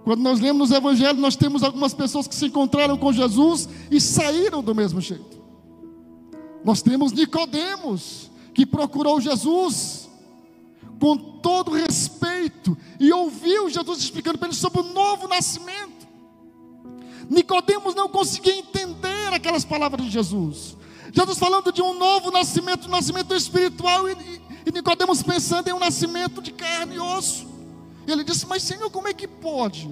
Quando nós lemos nos evangelhos, nós temos algumas pessoas que se encontraram com Jesus e saíram do mesmo jeito. Nós temos Nicodemos, que procurou Jesus com todo respeito e ouviu Jesus explicando para ele sobre o novo nascimento. Nicodemos não conseguia entender aquelas palavras de Jesus. Jesus falando de um novo nascimento, um nascimento espiritual, e Nicodemos pensando em um nascimento de carne e osso. E ele disse: mas Senhor, como é que pode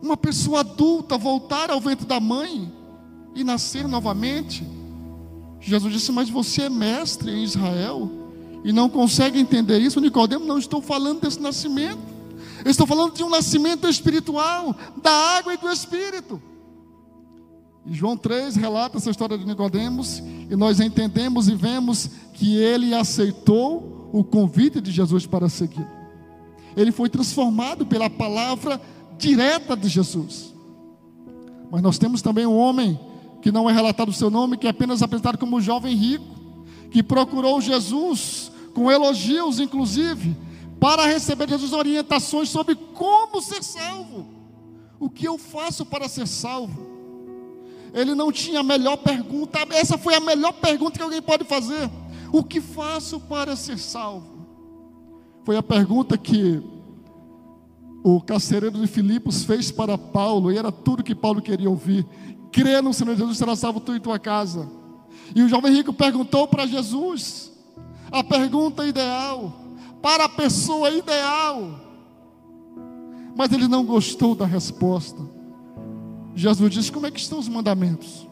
uma pessoa adulta voltar ao ventre da mãe e nascer novamente? Jesus disse: mas você é mestre em Israel e não consegue entender isso? Nicodemos, não estou falando desse nascimento, eu estou falando de um nascimento espiritual, da água e do Espírito. E João 3 relata essa história de Nicodemos, e nós entendemos e vemos que ele aceitou o convite de Jesus para seguir. Ele foi transformado pela palavra direta de Jesus. Mas nós temos também um homem que não é relatado o seu nome, que é apenas apresentado como um jovem rico, que procurou Jesus com elogios, inclusive, para receber de Jesus orientações sobre como ser salvo. O que eu faço para ser salvo? Ele não tinha a melhor pergunta. Essa foi a melhor pergunta que alguém pode fazer: o que faço para ser salvo? Foi a pergunta que o carcereiro de Filipos fez para Paulo, e era tudo que Paulo queria ouvir: crê no Senhor Jesus, será salvo tu e tua casa. E o jovem rico perguntou para Jesus a pergunta ideal, para a pessoa ideal, mas ele não gostou da resposta. Jesus disse: como é que estão os mandamentos?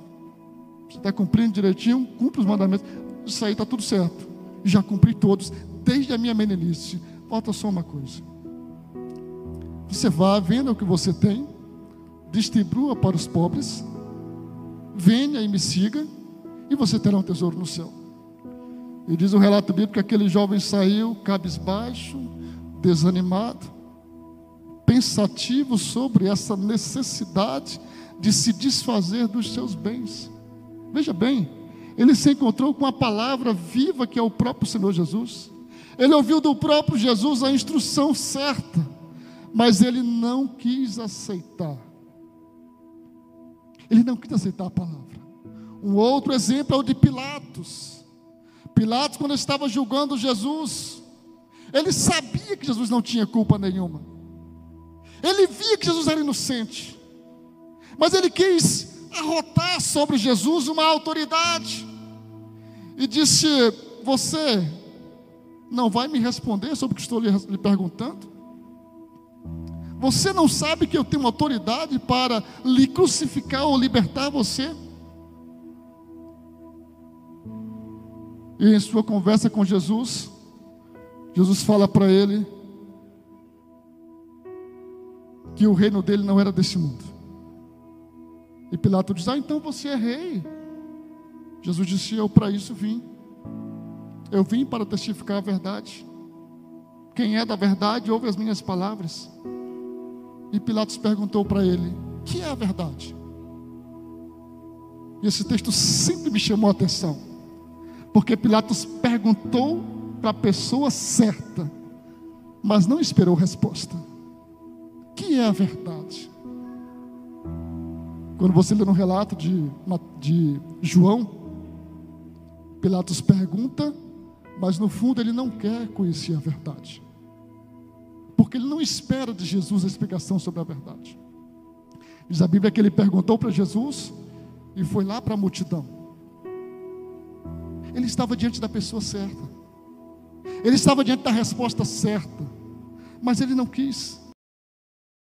Você está cumprindo direitinho? Cumpre os mandamentos. Isso aí está tudo certo, já cumpri todos, desde a minha meninice. Falta só uma coisa: você vá, venda o que você tem, distribua para os pobres, venha e me siga, e você terá um tesouro no céu. E diz o relato bíblico que aquele jovem saiu cabisbaixo, desanimado, pensativo sobre essa necessidade de se desfazer dos seus bens. Veja bem, ele se encontrou com a palavra viva que é o próprio Senhor Jesus. Ele ouviu do próprio Jesus a instrução certa, mas ele não quis aceitar. Ele não quis aceitar a palavra. Um outro exemplo é o de Pilatos. Pilatos, quando estava julgando Jesus, ele sabia que Jesus não tinha culpa nenhuma. Ele via que Jesus era inocente, mas ele quis arrotar sobre Jesus uma autoridade, e disse: você não vai me responder sobre o que estou lhe perguntando? Você não sabe que eu tenho autoridade para lhe crucificar ou libertar você? E em sua conversa com Jesus, Jesus fala para ele que o reino dele não era desse mundo. E Pilatos diz: então você é rei. Jesus disse: eu para isso vim. Eu vim para testificar a verdade. Quem é da verdade ouve as minhas palavras. E Pilatos perguntou para ele: que é a verdade? E esse texto sempre me chamou a atenção, porque Pilatos perguntou para a pessoa certa, mas não esperou resposta. Que é a verdade? Quando você lê no relato de João, Pilatos pergunta, mas no fundo ele não quer conhecer a verdade, porque ele não espera de Jesus a explicação sobre a verdade. Diz a Bíblia que ele perguntou para Jesus e foi lá para a multidão. Ele estava diante da pessoa certa, ele estava diante da resposta certa, mas ele não quis.